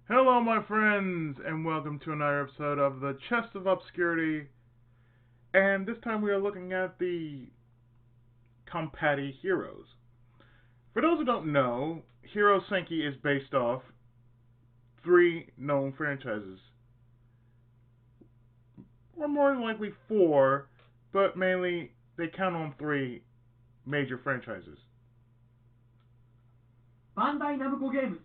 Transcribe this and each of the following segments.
Hello, my friends, and welcome to another episode of the Chest of Obscurity. And this time we are looking at the Compati Heroes. For those who don't know, Hero Senki is based off three known franchises. Or more than likely four, but mainly they count on three major franchises. Bandai Namco Games.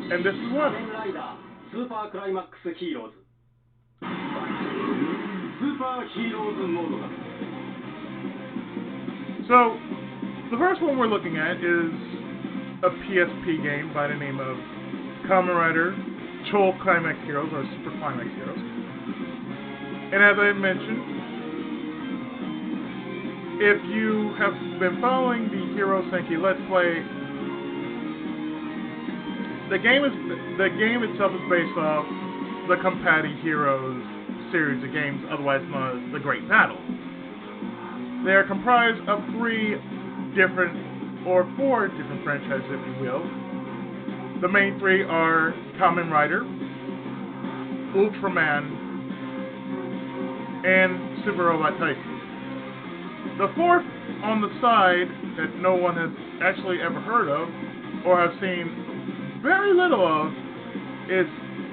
And this is one. Kamen Rider, Super Climax Heroes. Super Heroes Mode. So, the first one we're looking at is a PSP game by the name of Kamen Rider Showa Climax Heroes, or Super Climax Heroes. And as I mentioned, if you have been following the Hero Senki Let's Play, the game itself is based off the Compati Heroes series of games, otherwise known as the Great Battle. They are comprised of four different franchises, if you will. The main three are Kamen Rider, Ultraman, and Super Robot Taisen. The fourth on the side that no one has actually ever heard of or have seen very little of is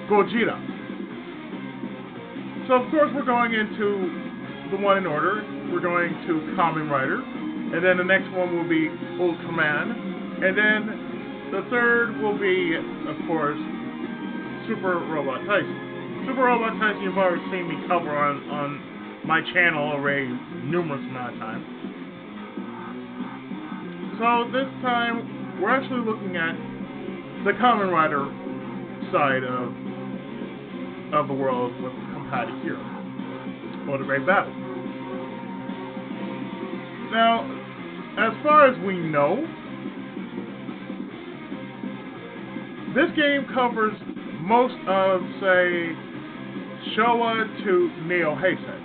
Gojira. So of course we're going into the one in order. We're going to Kamen Rider, and then the next one will be Ultraman, and then the third will be, of course, Super Robot Taisen. Super Robot Taisen you've already seen me cover on my channel already numerous amount of times. So this time we're actually looking at the Kamen Rider side of the world with Compati Hero, or the Great Battle. Now, as far as we know, this game covers most of, say, Showa to Neo Heisei.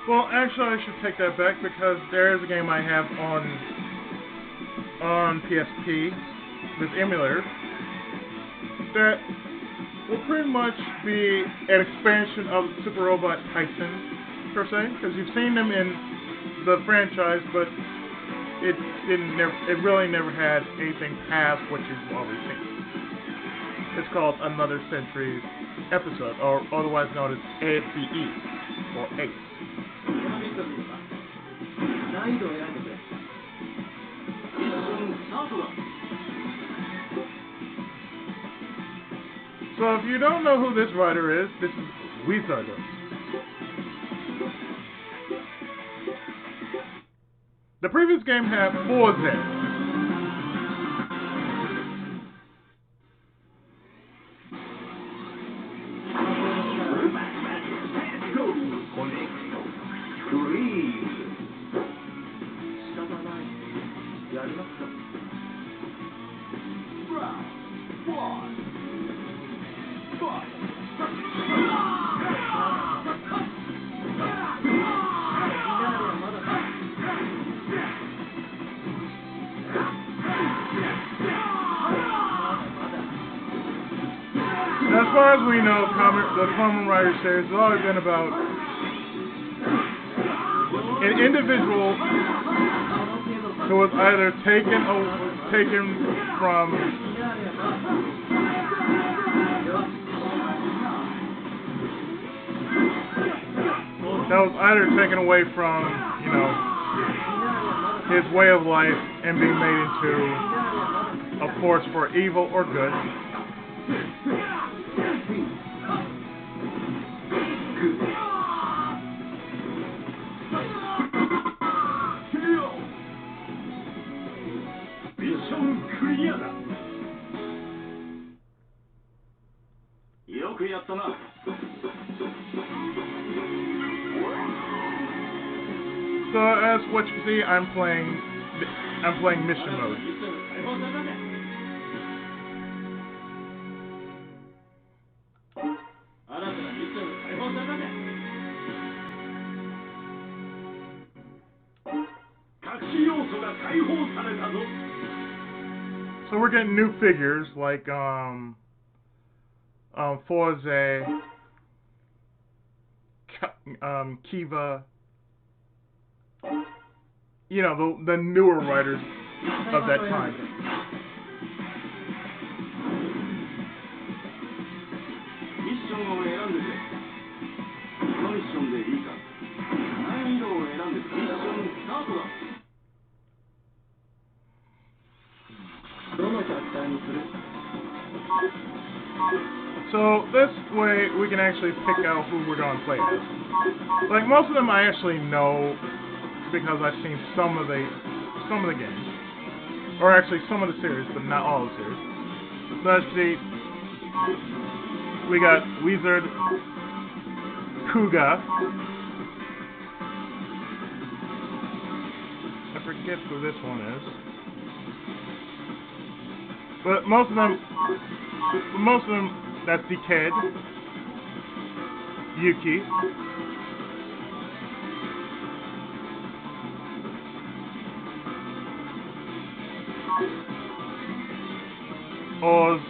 Well, actually, I should take that back because there is a game I have on PSP with emulator that will pretty much be an expansion of Super Robot Taisen per se, because you've seen them in the franchise, but it really never had anything past what you've already seen. It's called Another Century Episode, or otherwise known as ACE, or ACE. So if you don't know who this writer is, this is Wizard. The previous game had 4 Zs. As far as we know, the Kamen Rider series has always been about an individual who was either taken from that was either taken away from, you know, his way of life and being made into a force for evil or good. So as what you see, I'm playing mission mode. So we're getting new figures like Forze, Kiva, you know, the newer writers of that time. So this way we can actually pick out who we're going to play as. Like most of them I actually know because I've seen some of the games, or actually some of the series, but not all the series. So let's see, we got Wizard, Kuga. I forget who this one is, but most of them, that's Decade, Yuki, Oz,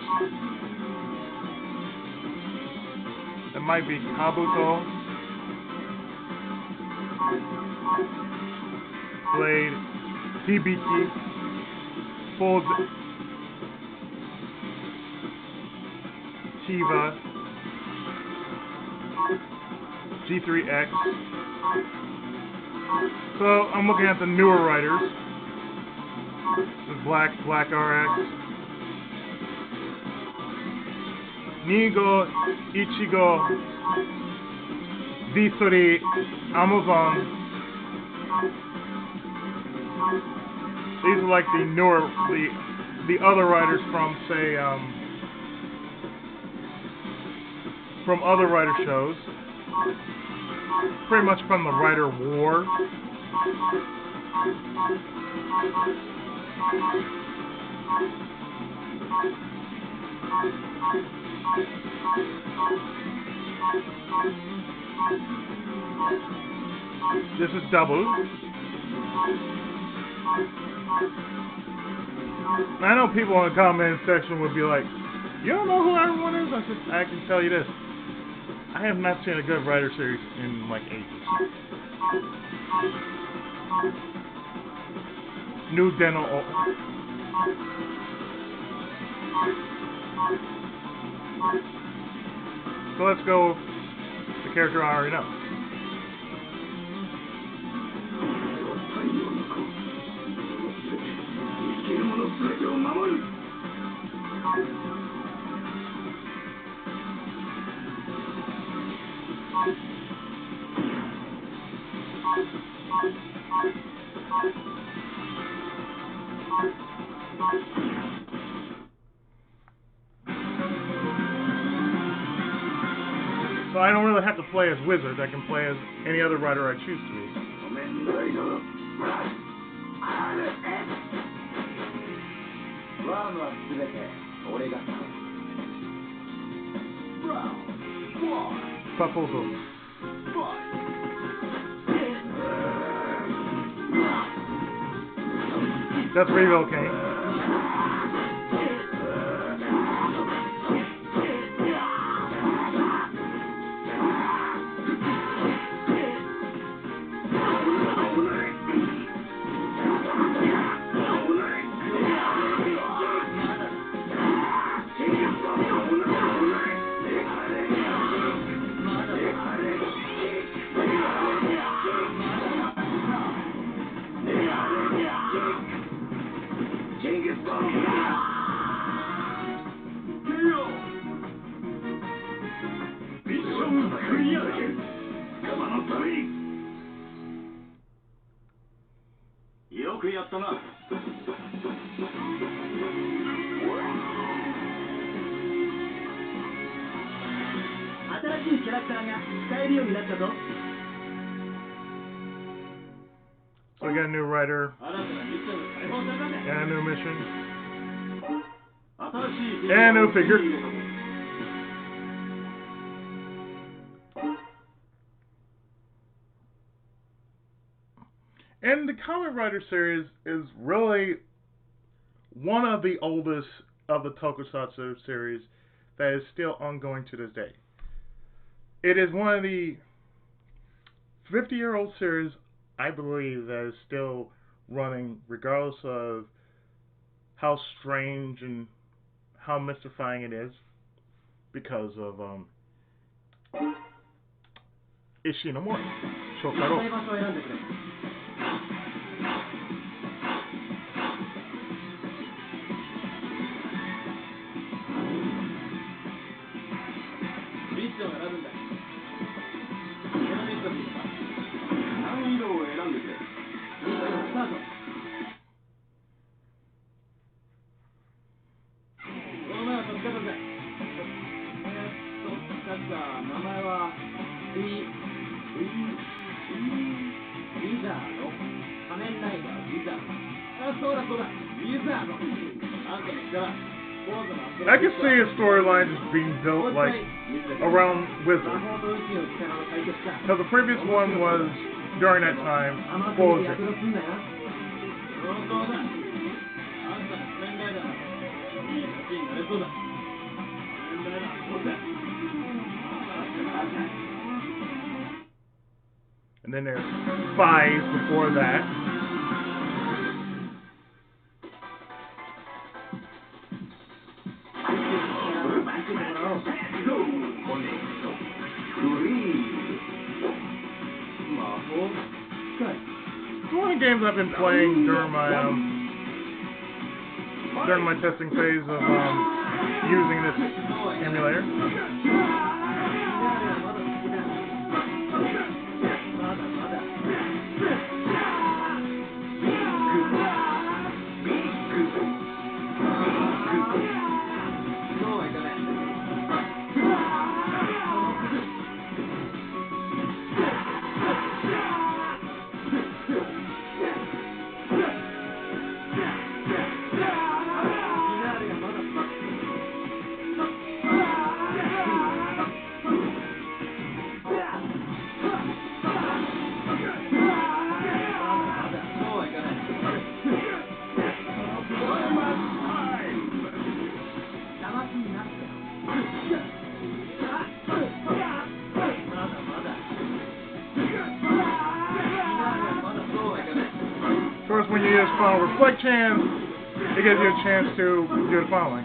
it might be Kabuto, Blade, Hibiki, Foz, Shiva, G3X. So I'm looking at the newer writers. There's Black RX, Nigo, Ichigo, Visori, Amazon. These are like the newer, the other writers from, say, from other writer shows. Pretty much from the Writer War. This is Double. I know people in the comment section would be like, you don't know who everyone is? I can tell you this. I have not seen a good writer series in like ages. New Dental. So let's go with the character I already know. So I don't really have to play as Wizard. I can play as any other writer I choose to be. Papozo. That's Revo King. よくやったな。新しいキャラクターが使えるようになったぞ。So we got a new writer 新たなミッションが解放されたんだ。 and a new mission 新しい and a new figure. And the Kamen Rider series is really one of the oldest of the tokusatsu series that is still ongoing to this day. It is one of the 50-year-old series, I believe, that is still running regardless of how strange and how mystifying it is because of Ishinomori. 紹介を。場所を選んでくれ。ミッションを選ぶんだ。このミッションに難易度を選んでくれ。スタート。この前は飛び方だ。確か名前はウィザード。仮面ライダーウィザード。あ、そうだそうだ。ウィザード。あんたの力。I can see a storyline just being built like around Wizard. So the previous one was during that time for Wizard. And then there's 5 before that. It's one of the games I've been playing during my testing phase of using this emulator. Of course, when you use Final Reflect Chance, it gives you a chance to do the following.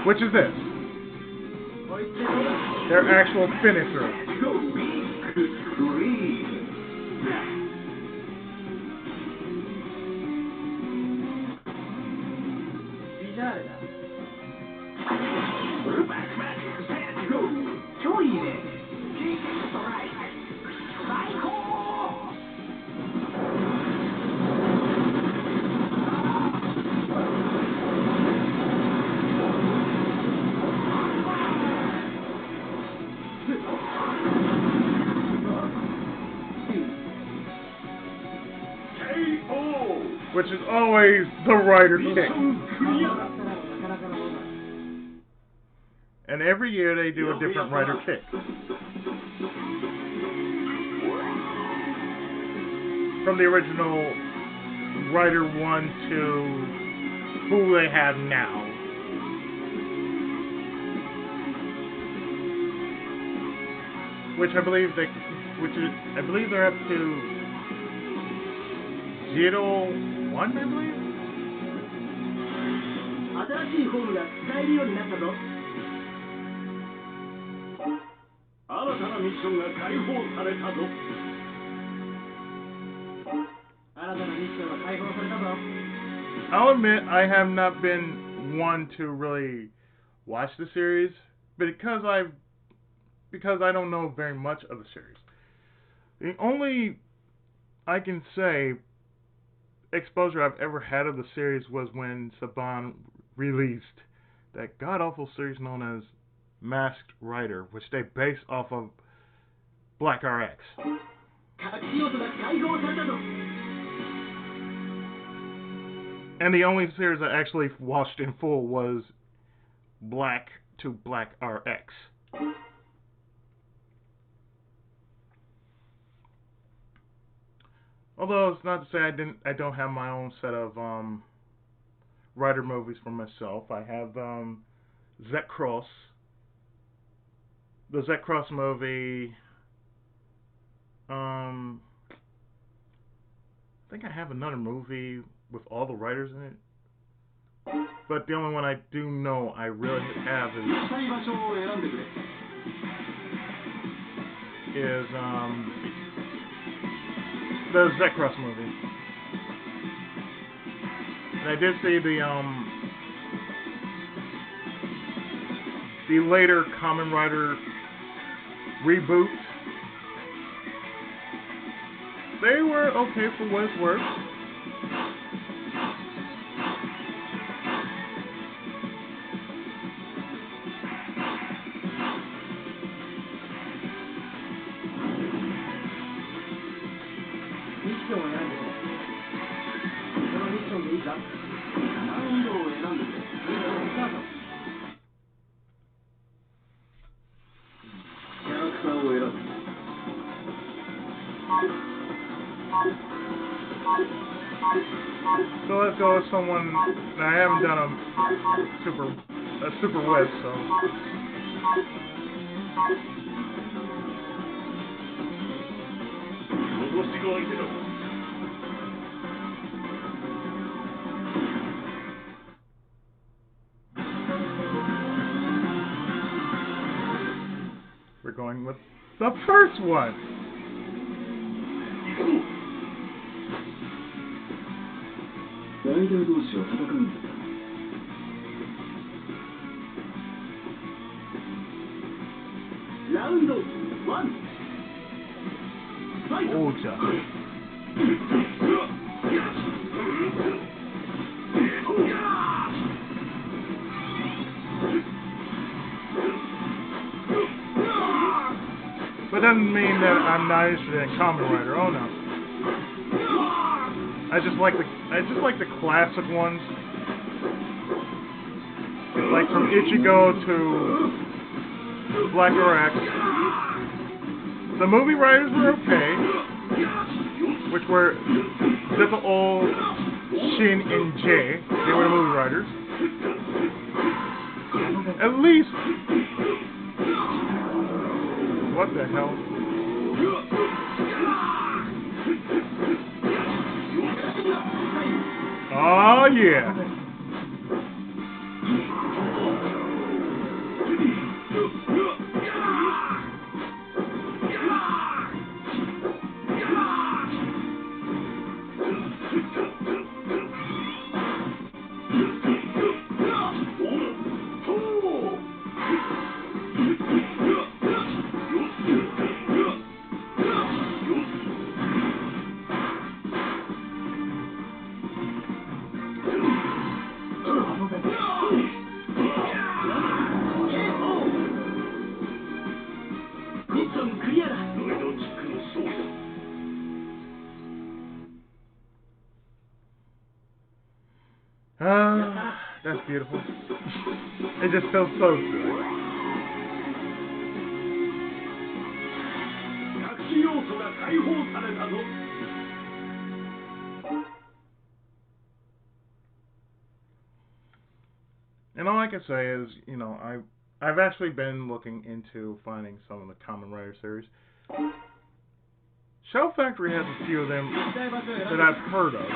Which is this? Their actual finisher. Which is always the Rider kick. And every year they do a different Rider kick. From the original Rider 1 to who they have now. Which I believe they're up to 01, I believe? 新しいフォームが使えるようになったぞ。ミッションが解放されたぞ。新たなミッションが解放されたぞ。I'll admit I have not been one to really watch the series, but because I don't know very much of the series. The only I can say exposure I've ever had of the series was when Saban released that god-awful series known as Masked Rider, which they base off of Black RX. And the only series I actually watched in full was Black to Black RX. Although it's not to say I don't have my own set of Rider movies for myself. I have Zet Cross, the Zet Cross movie. I think I have another movie with all the writers in it. But the only one I do know I really have is the Zekros movie. And I did see the later Kamen Rider reboot. They were okay for what it's worth. So let's go with someone. I haven't done a super West, so. We're going with the first one. Round 1. Fight. Oja. But doesn't mean that I'm not interested in Kamen Rider. Oh no. I just like the classic ones. Like from Ichigo to Black RX. The movie writers were okay, which were just old Shin and Jay. They were the movie writers. At least, what the hell? Oh yeah. That's beautiful. It just feels so good. And all I can say is, you know, I've actually been looking into finding some of the Kamen Rider series. Shell Factory has a few of them that I've heard of.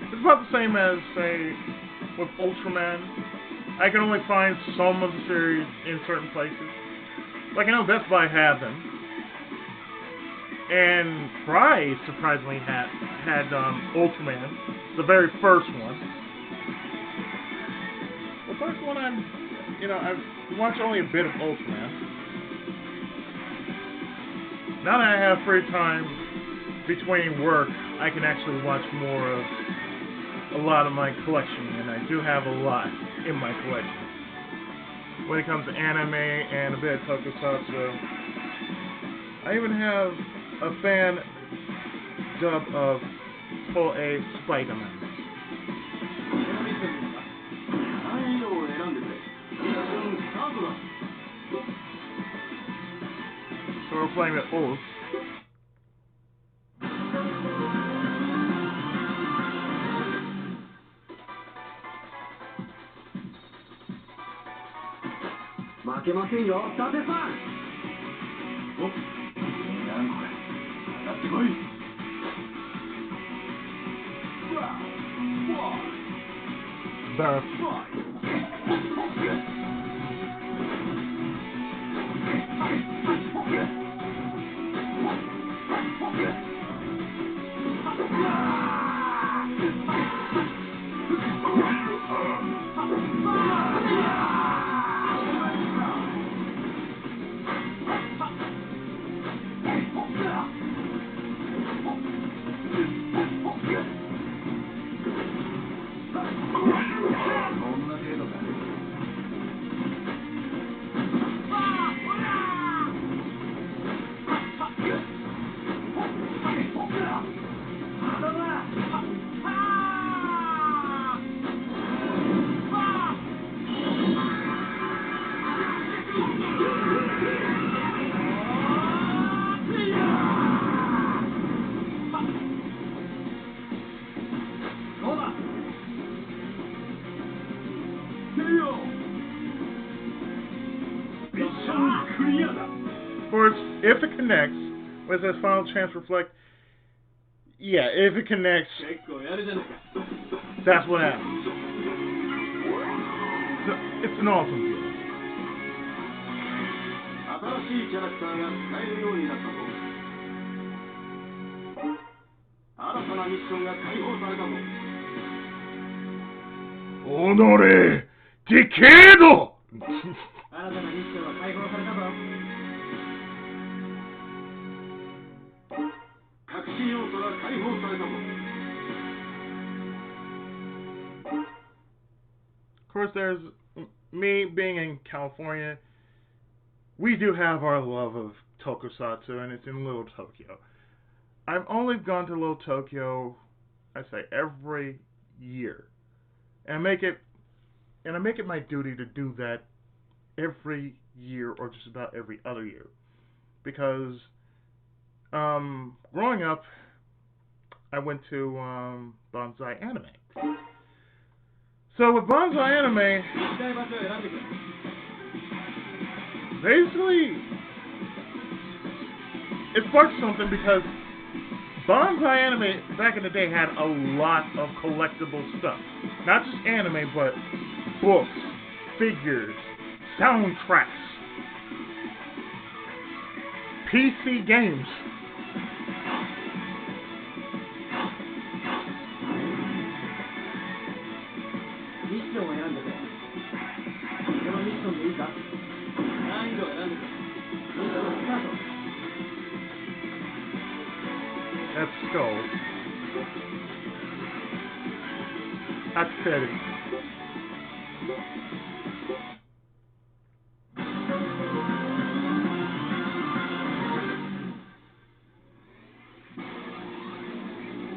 It's about the same as, say, with Ultraman. I can only find some of the series in certain places. Like, I know Best Buy had them. And Fry surprisingly had Ultraman, the very first one. The first one I've watched only a bit of Ultraman. Now that I have free time between work, I can actually watch more of a lot of my collection, and I do have a lot in my collection. When it comes to anime and a bit of tokusatsu, I even have a fan dub of Toei Spider-Man. So we're playing with Oz. Barf. Of course, if it connects, with this final chance reflect, yeah, if it connects, that's what happens. It's an awesome feeling. Honore, Decado! Of course, there's me being in California. We do have our love of tokusatsu, and it's in Little Tokyo. I've only gone to Little Tokyo, I say, every year, and I make it my duty to do that every year, or just about every other year, because growing up, I went to Bonsai Anime. So with Bonsai Anime, basically, it sparked something because Bonsai Anime back in the day had a lot of collectible stuff. Not just anime, but books, figures, soundtracks, PC games. That's Skull. That's Teddy.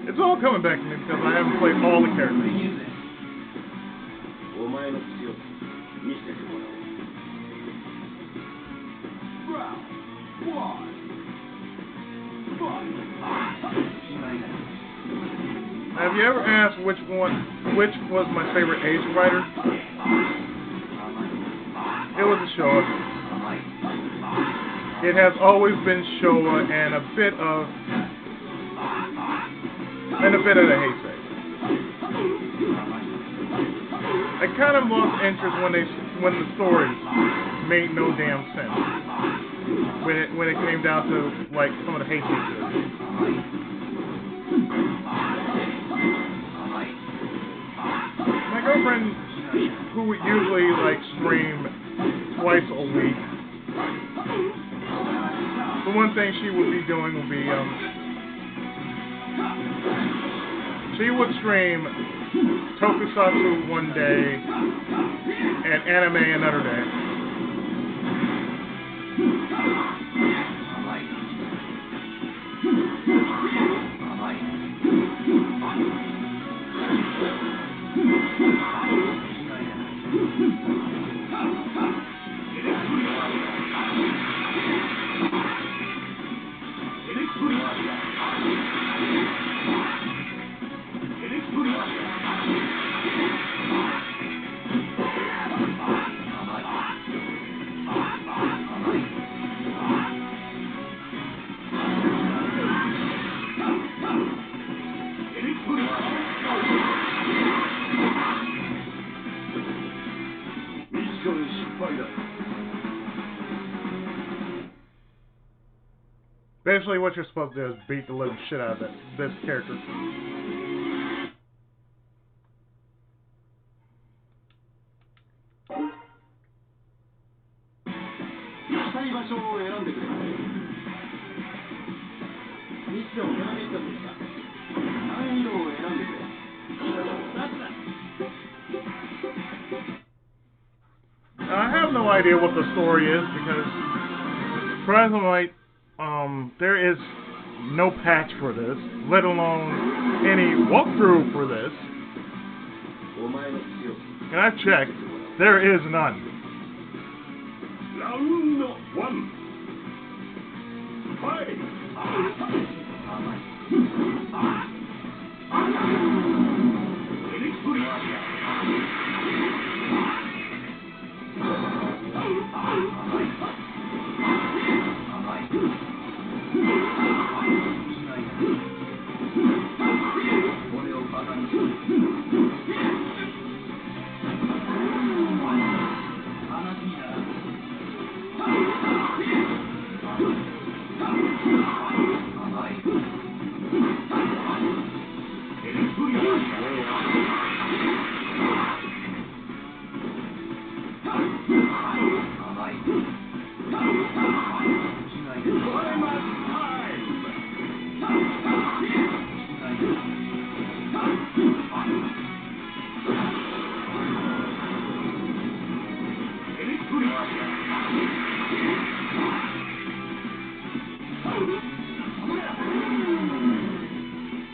It's all coming back to me because I haven't played all the characters. Have you ever asked which was my favorite Asian writer? It was a Showa. It has always been Showa and a bit of the Heisei. I kind of lost interest when the stories made no damn sense. When it came down to like some of the Heisei series. My girlfriend, who would usually like stream twice a week, the one thing she would be doing would be she would stream tokusatsu one day and anime another day. Basically, what you're supposed to do is beat the living shit out of this character. I have no idea what the story is because presently there is no patch for this, let alone any walkthrough for this. And I've checked, there is none. Round 1. Fight!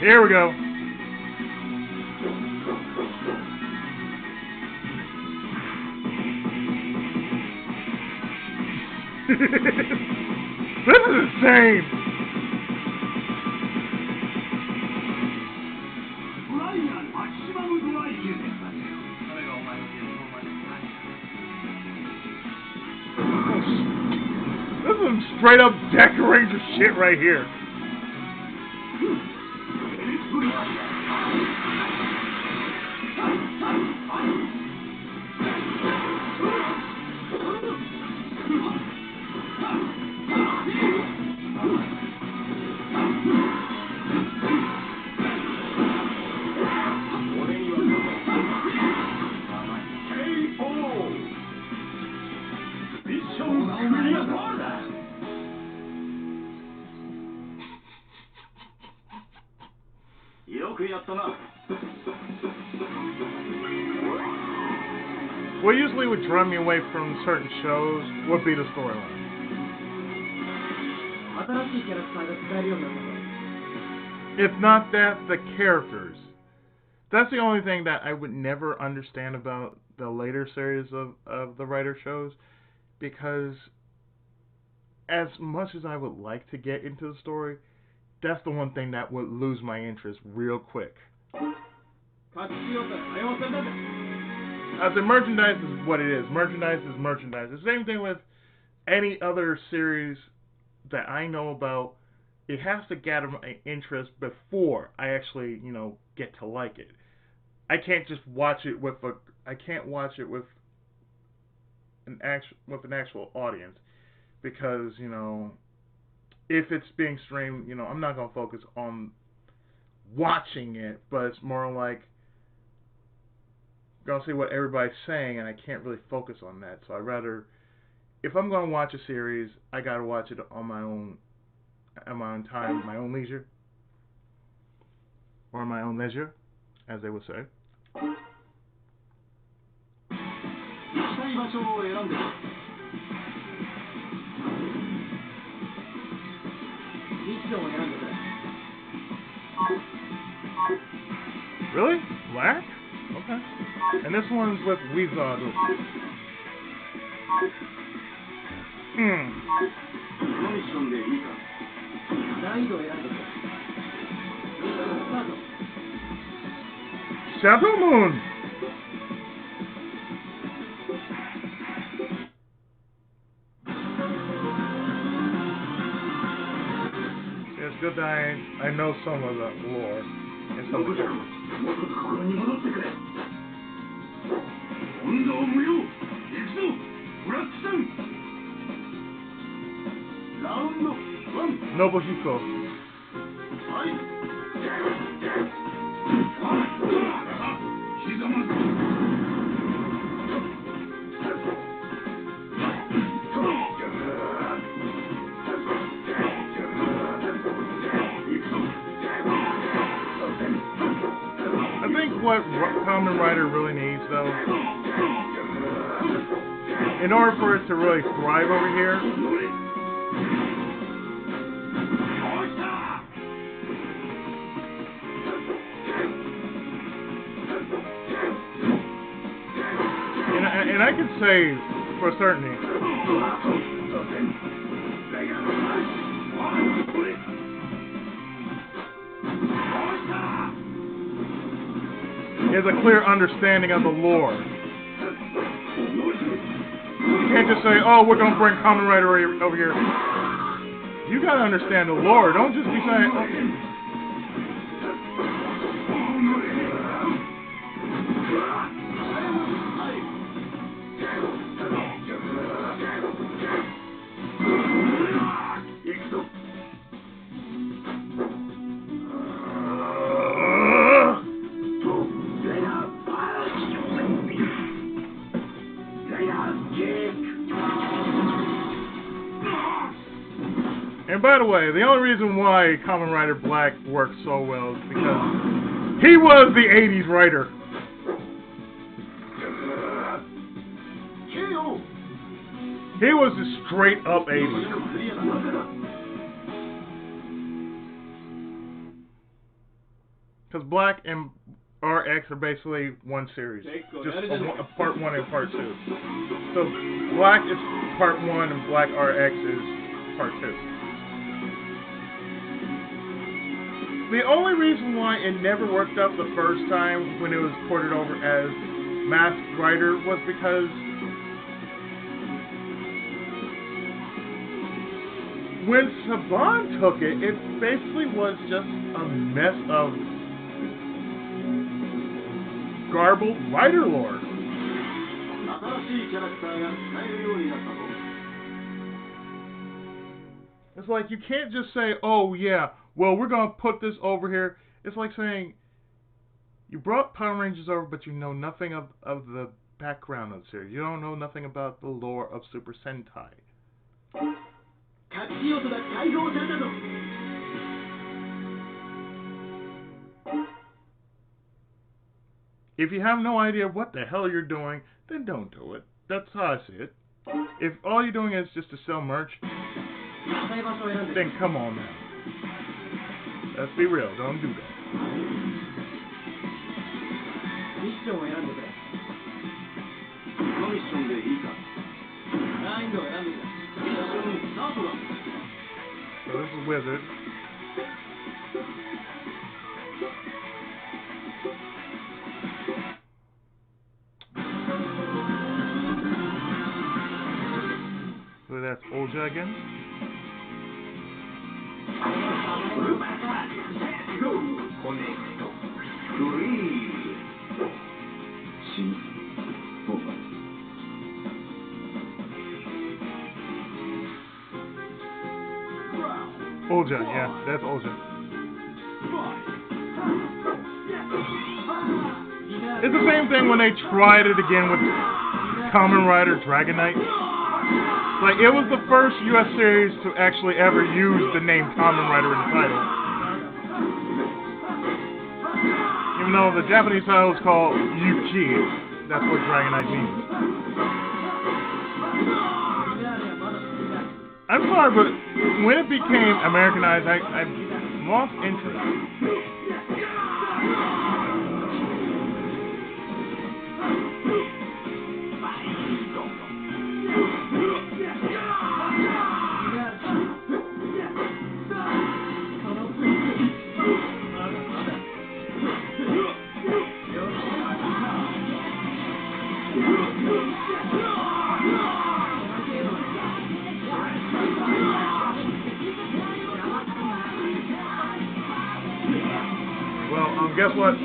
Here we go. This is insane. This is some straight up Deck Ranger shit right here. What usually would draw me away from certain shows would be the storyline. It's not that, the characters. That's the only thing that I would never understand about the later series of the Rider shows, because as much as I would like to get into the story, that's the one thing that would lose my interest real quick. The merchandise is what it is. Merchandise is merchandise. The same thing with any other series that I know about. It has to gather my interest before I actually, get to like it. I can't just watch it with I can't watch it with an actual audience because if it's being streamed, I'm not gonna focus on watching it, but it's more like gonna see what everybody's saying, and I can't really focus on that. So I rather, if I'm gonna watch a series, I gotta watch it on my own, at my own time, my own leisure, or my own leisure, as they would say. 行きたい場所を選んでくれ。ミッションを選んでくれ。Really? Black? Okay. And this one's with Wizard. このミッションでいいか。難易度を選んでくれ。ミッションスタート。 Shadow Moon! It's good that I know some of the lore and some of the characters. ラウンド1。 Nobuhiko. はい。ひざまず。 I think what Kamen Rider really needs, though, in order for it to really thrive over here, and I can say for certainty, is a clear understanding of the lore. You can't just say, oh, we're going to bring Kamen Rider over here. You got to understand the lore. Don't just be saying, okay. And by the way, the only reason why Kamen Rider Black works so well is because he was the 80s writer. He was the straight up 80s. Because Black and RX are basically one series. Just a part 1 and part 2. So Black is part 1 and Black RX is part 2. The only reason why it never worked out the first time when it was ported over as Masked Rider was because when Saban took it, it basically was just a mess of garbled rider lore. It's like you can't just say, oh yeah, well we're going to put this over here. It's like saying you brought Power Rangers over but you know nothing of the background of the series. You don't know nothing about the lore of Super Sentai. If you have no idea what the hell you're doing, then don't do it. That's how I see it. If all you're doing is just to sell merch, then come on now. Let's be real, don't do that. So this is Wizard. So that's Olja again. Olja, yeah, that's Olja. It's the same thing when they tried it again with Kamen Rider Dragon Knight. Like, it was the first US series to actually ever use the name Kamen Rider in the title. Even though the Japanese title is called Yuki, that's what Dragon Knight means. I'm sorry, but when it became Americanized, I lost interest. Well, guess what?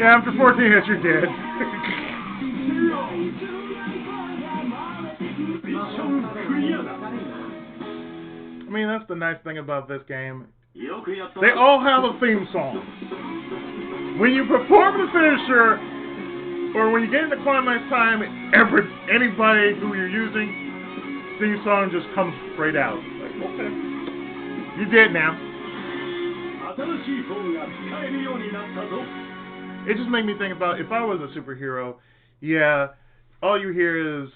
Yeah, after 14 hits, you're dead. I mean, that's the nice thing about this game. They all have a theme song. When you perform the finisher, or when you get into Climax time, anybody who you're using, theme song just comes straight out. Like, okay, you dead now. It just made me think about if I was a superhero, yeah, all you hear is,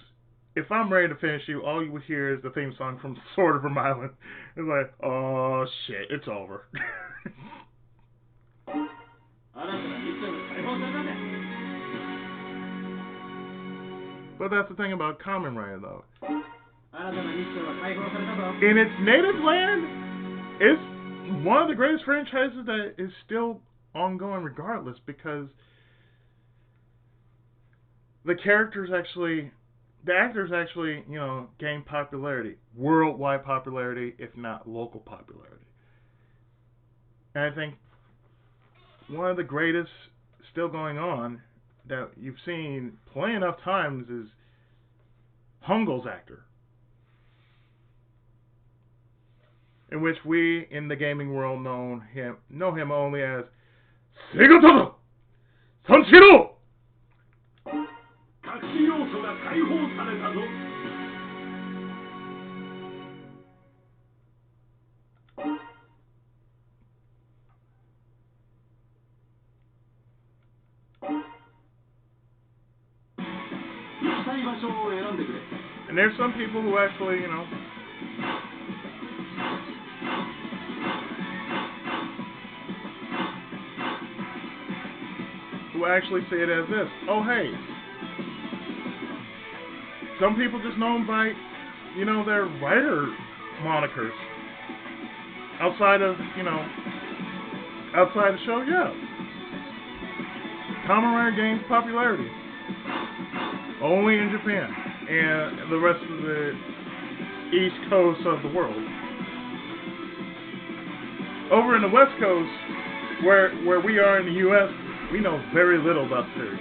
if I'm ready to finish you, all you would hear is the theme song from Sword of Rhode Island. It's like, oh shit, it's over. But that's the thing about Kamen Rider, though. In its native land, it's one of the greatest franchises that is still ongoing regardless, because the actors actually, you know, gain popularity, worldwide popularity, if not local popularity. And I think one of the greatest still going on that you've seen plenty enough times is Hongo's actor, in which we in the gaming world know him only as Segoto Sanshiro. And there's some people who actually, you know, who actually say it as this. Oh, hey. Some people just know them by, you know, their writer monikers. Outside of, you know, outside the show, yeah. Kamen Rider gains popularity. Only in Japan and the rest of the East Coast of the world. Over in the West Coast, where we are in the U.S., we know very little about the series.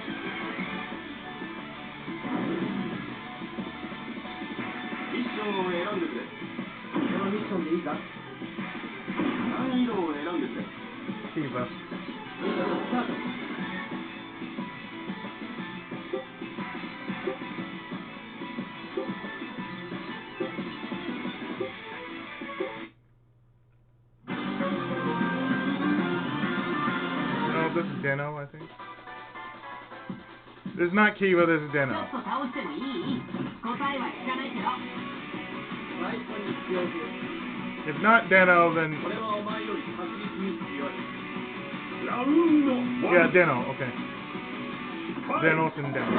Kiva. This is Deno, I think. This is not Kiva, this is Deno. If not Deno, then... Yeah, Deno, okay. Denos and Deno.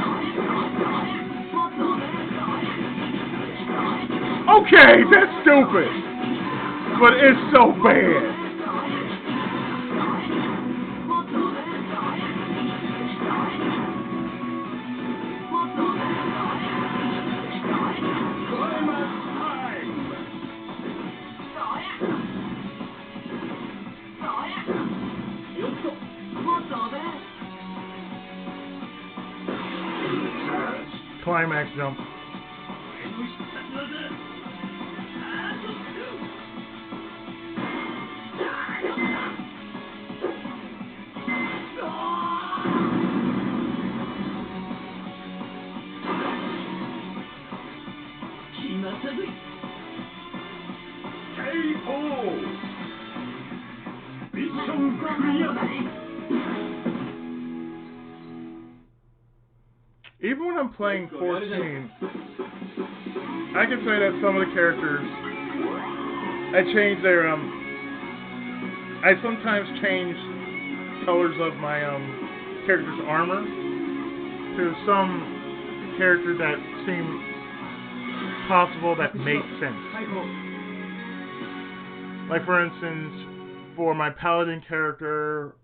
Okay, that's stupid. But it's so bad. Climax jump. Even when I'm playing 14, I can say that some of the characters, I change their, I sometimes change colors of my, character's armor to some character that seemed possible, that made sense. Like, for instance, for my Paladin character,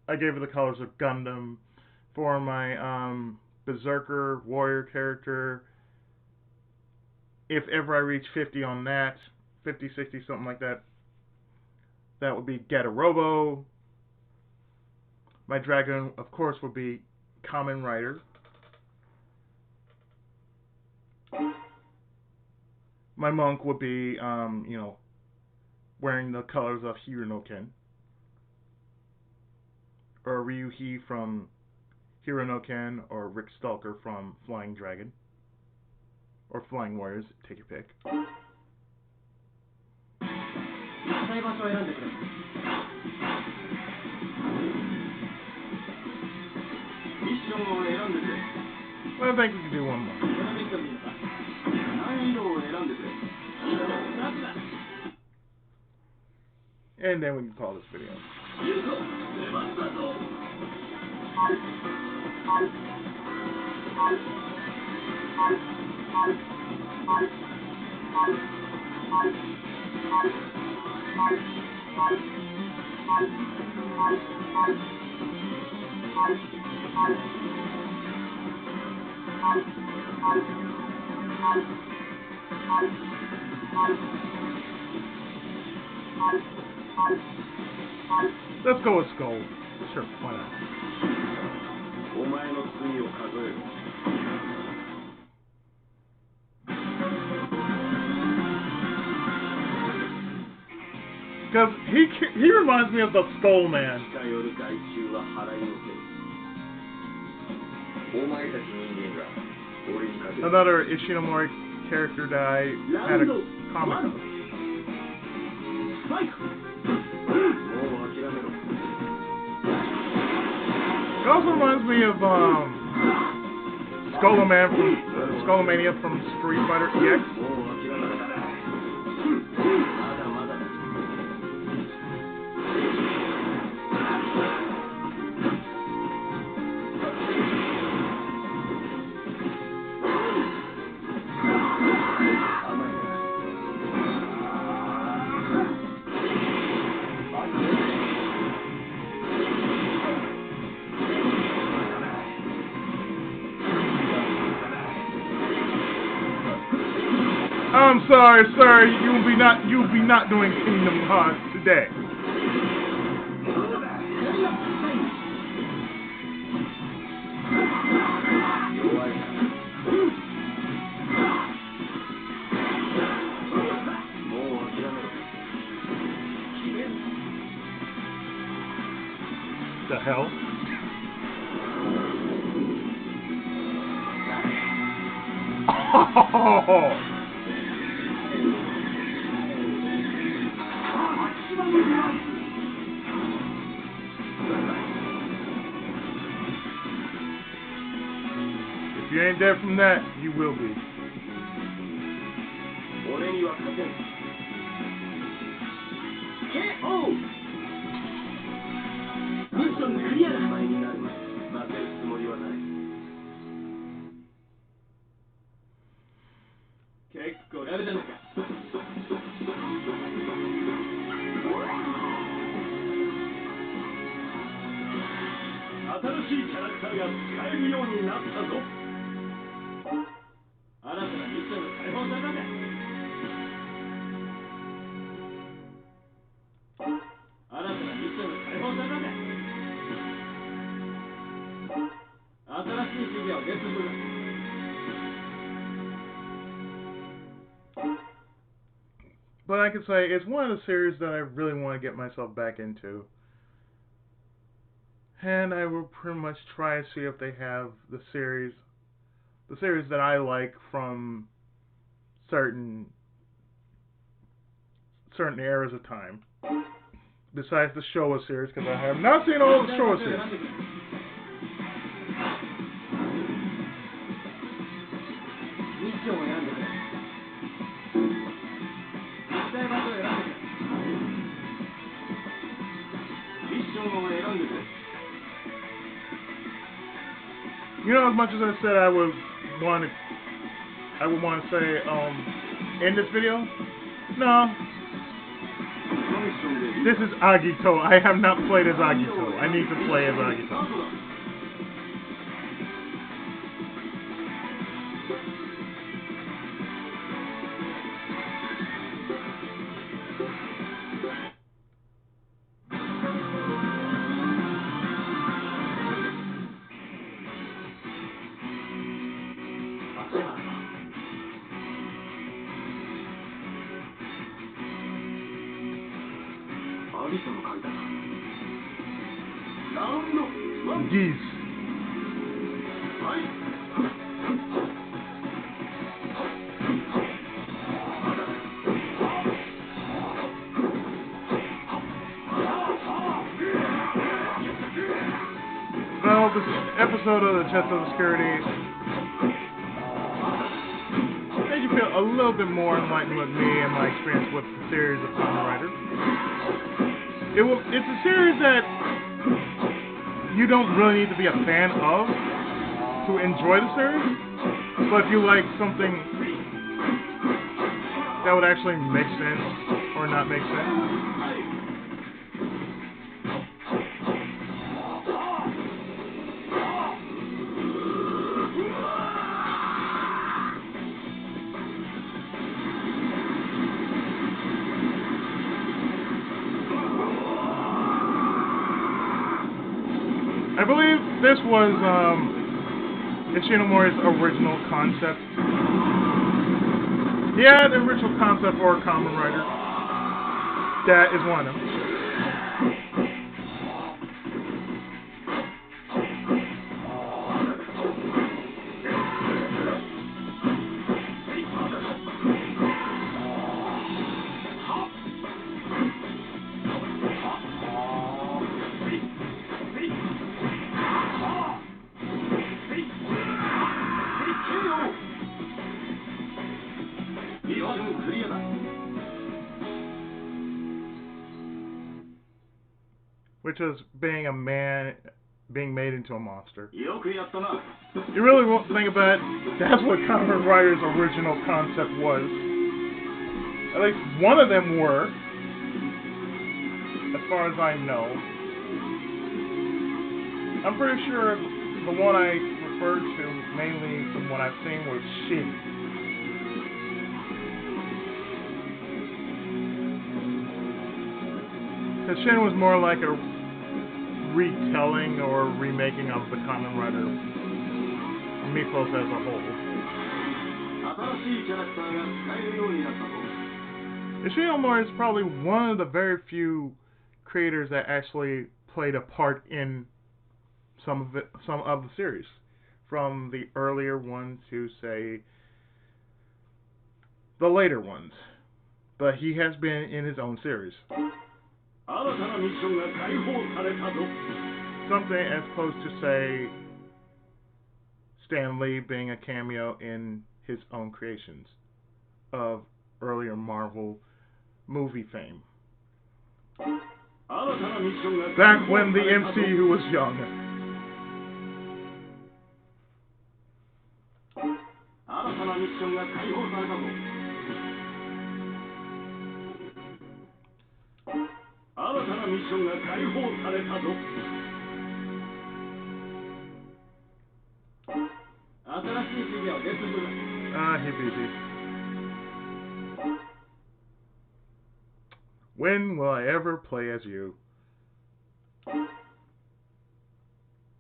I gave her the colors of Gundam. For my, Berserker warrior character, if ever I reach 50 on that, 50, 60, something like that, that would be Robo. My dragon, of course, would be Kamen Rider. My monk would be, wearing the colors of Hirunoken. Or Ryuhi from Hirunoken, or Rick Stalker from Flying Dragon. Or Flying Warriors, take your pick. Well, I think we can do one more. And then we can call this video. Let's go with Skull. Sure, why not? Because he reminds me of the Skull Man. Another Ishinomori character that I had a comic of. It also reminds me of Skullomania from Street Fighter EX. I'm sorry, sir. You'll be not doing Kingdom Hearts today. The hell? Oh! If you ain't dead from that, you will be. 結構ラブじゃないか。新しいキャラクターが使えるようになったぞ。新たなミッションが解放されたんだ。新たなミッションが解放されたんだ。新しいフィギュアをゲットする。But I could say it's one of the series that I really want to get myself back into. And I will pretty much try to see if they have the series that I like from certain eras of time. Besides the Showa series, because I have not seen all the Showa series. You know, as much as I said I would want to say in this video, no. This is Agito. I have not played as Agito. I need to play as Agito. Geese. Well, this episode of the Chestofobscurity made you feel a little bit more enlightened with me and my experience with the series of Kamen Rider. It's a series that you don't really need to be a fan of to enjoy the series, but if you like something that would actually make sense or not make sense. I believe this was Ishinomori's original concept. Yeah, the original concept for Kamen Rider. That is one of them. Which is being a man being made into a monster. You really won't think about it. That's what Kamen Rider's original concept was. At least one of them were, as far as I know. I'm pretty sure the one I referred to, mainly from what I've seen, was Shin. Because Shin was more like a retelling or remaking of the Kamen Rider mythos as a whole. Ishinomori is probably one of the very few creators that actually played a part in some of the series, from the earlier ones to, say, the later ones. But he has been in his own series. Something as close to, say, Stan Lee being a cameo in his own creations of earlier Marvel movie fame. Back when the MCU was young. ミッションが解放されたぞ。新しいフィギュアをゲットする。Ah, hippie. When will I ever play as you?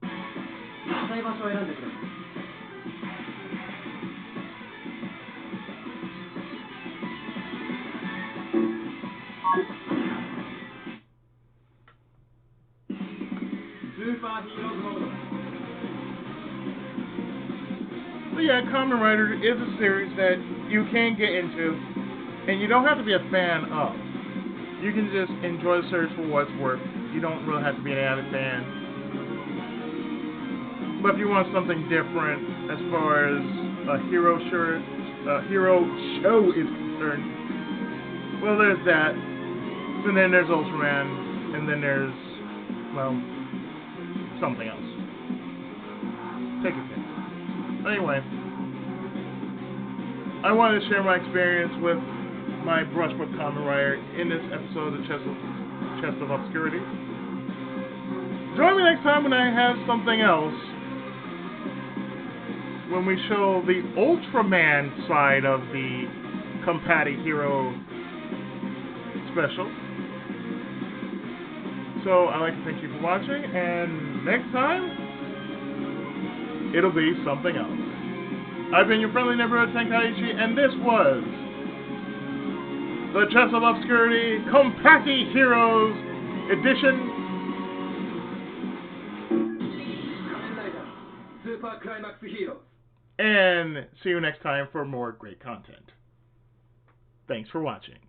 浅い場所を選んでくれ。スーパーヒーローズモード。 So yeah, Kamen Rider is a series that you can get into, and you don't have to be a fan of. You can just enjoy the series for what it's worth. You don't really have to be an avid fan. But if you want something different as far as a hero show is concerned, well, there's that. And then there's Ultraman, and then there's, well, something else. Take your pick. Anyway, I wanted to share my experience with my brushbook Kamen Rider in this episode of Chest of Obscurity. Join me next time when I have something else. When we show the Ultraman side of the Compati Hero special. So I'd like to thank you for watching, and next time, it'll be something else. I've been your friendly neighborhood Tenkaichi, and this was the Chest of Obscurity Compati Heroes Edition. Kamen Rider Super Climax Heroes. And see you next time for more great content. Thanks for watching.